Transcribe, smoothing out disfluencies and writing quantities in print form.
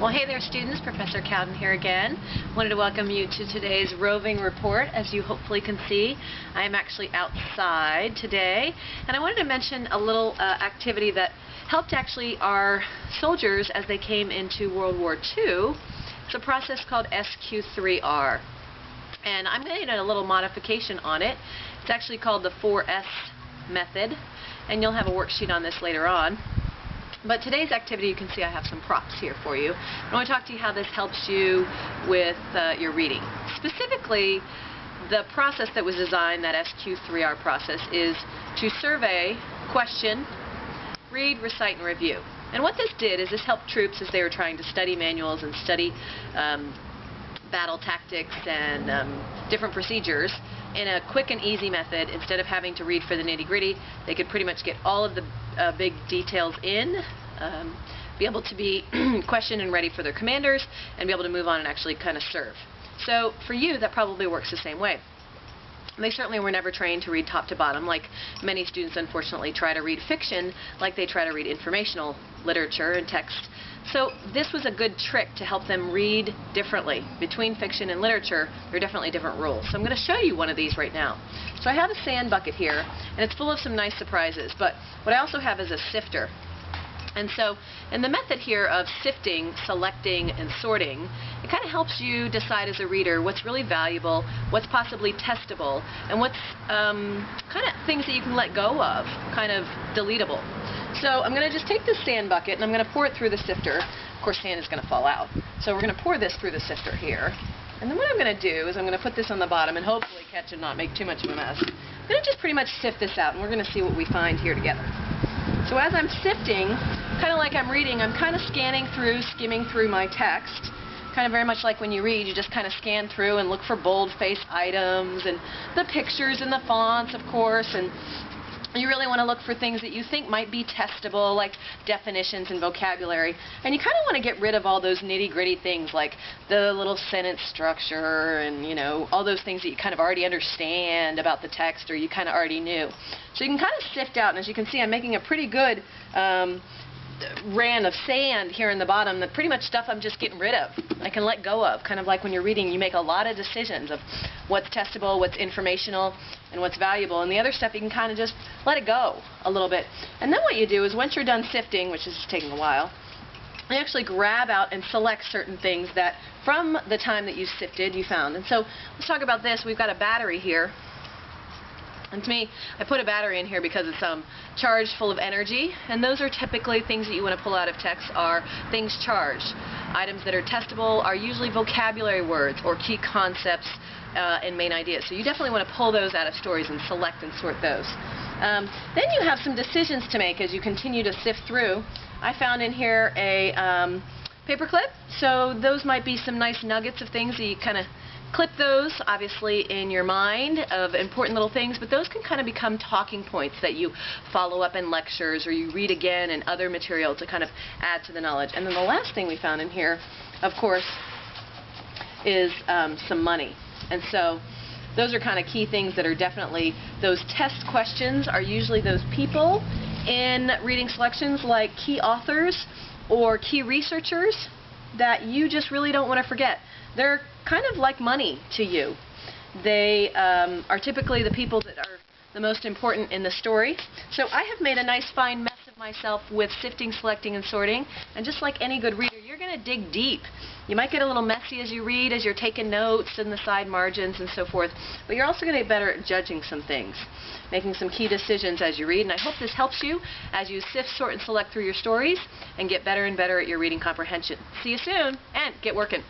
Well, hey there students, Professor Cowden here again. Wanted to welcome you to today's roving report. As you hopefully can see, I am actually outside today, and I wanted to mention a little activity that helped actually our soldiers as they came into World War II. It's a process called SQ3R, and I'm making a little modification on it. It's actually called the 4S method, and you'll have a worksheet on this later on. But today's activity, you can see I have some props here for you. I want to talk to you how this helps you with your reading. Specifically, the process that was designed, that SQ3R process, is to survey, question, read, recite, and review. And what this did is this helped troops as they were trying to study manuals and study battle tactics and different procedures in a quick and easy method. Instead of having to read for the nitty-gritty, they could pretty much get all of the big details in, be able to be questioned and ready for their commanders, and be able to move on and actually kind of serve. So for you, that probably works the same way. They certainly were never trained to read top to bottom, like many students unfortunately try to read fiction like they try to read informational literature and text. So this was a good trick to help them read differently. Between fiction and literature, there are definitely different rules. So I'm going to show you one of these right now. So I have a sand bucket here, and it's full of some nice surprises, but what I also have is a sifter. And so in the method here of sifting, selecting, and sorting, it kind of helps you decide as a reader what's really valuable, what's possibly testable, and what's kind of things that you can let go of, kind of deletable. So I'm going to just take this sand bucket and I'm going to pour it through the sifter. Of course, sand is going to fall out. So we're going to pour this through the sifter here. And then what I'm going to do is I'm going to put this on the bottom and hopefully catch and not make too much of a mess. I'm going to just pretty much sift this out, and we're going to see what we find here together. So as I'm sifting, kind of like I'm reading, I'm kind of scanning through, skimming through my text. Kind of very much like when you read, you just kind of scan through and look for bold-faced items and the pictures and the fonts, of course, and you really want to look for things that you think might be testable, like definitions and vocabulary. And you kind of want to get rid of all those nitty-gritty things like the little sentence structure and, you know, all those things that you kind of already understand about the text or you kind of already knew. So you can kind of sift out, and as you can see, I'm making a pretty good ran of sand here in the bottom, that pretty much stuff I'm just getting rid of. I can let go of. Kind of like when you're reading, you make a lot of decisions of what's testable, what's informational, and what's valuable. And the other stuff, you can kind of just let it go a little bit. And then what you do is once you're done sifting, which is taking a while, you actually grab out and select certain things that from the time that you sifted, you found. And so let's talk about this. We've got a battery here. And to me, I put a battery in here because it's charged, full of energy, and those are typically things that you want to pull out of text are things charged. Items that are testable are usually vocabulary words or key concepts and main ideas. So you definitely want to pull those out of stories and select and sort those. Then you have some decisions to make as you continue to sift through. I found in here a paper clip, so those might be some nice nuggets of things that you kind of clip those, obviously, in your mind of important little things, but those can kind of become talking points that you follow up in lectures or you read again in other material to kind of add to the knowledge. And then the last thing we found in here, of course, is some money. And so those are kind of key things that are definitely, those test questions are usually those people in reading selections like key authors or key researchers that you just really don't want to forget. They're kind of like money to you. They are typically the people that are the most important in the story. So I have made a nice fine mess of myself with sifting, selecting, and sorting. And just like any good reader, you're going to dig deep. You might get a little messy as you read, as you're taking notes and the side margins and so forth. But you're also going to get better at judging some things, making some key decisions as you read. And I hope this helps you as you sift, sort, and select through your stories and get better and better at your reading comprehension. See you soon, and get working.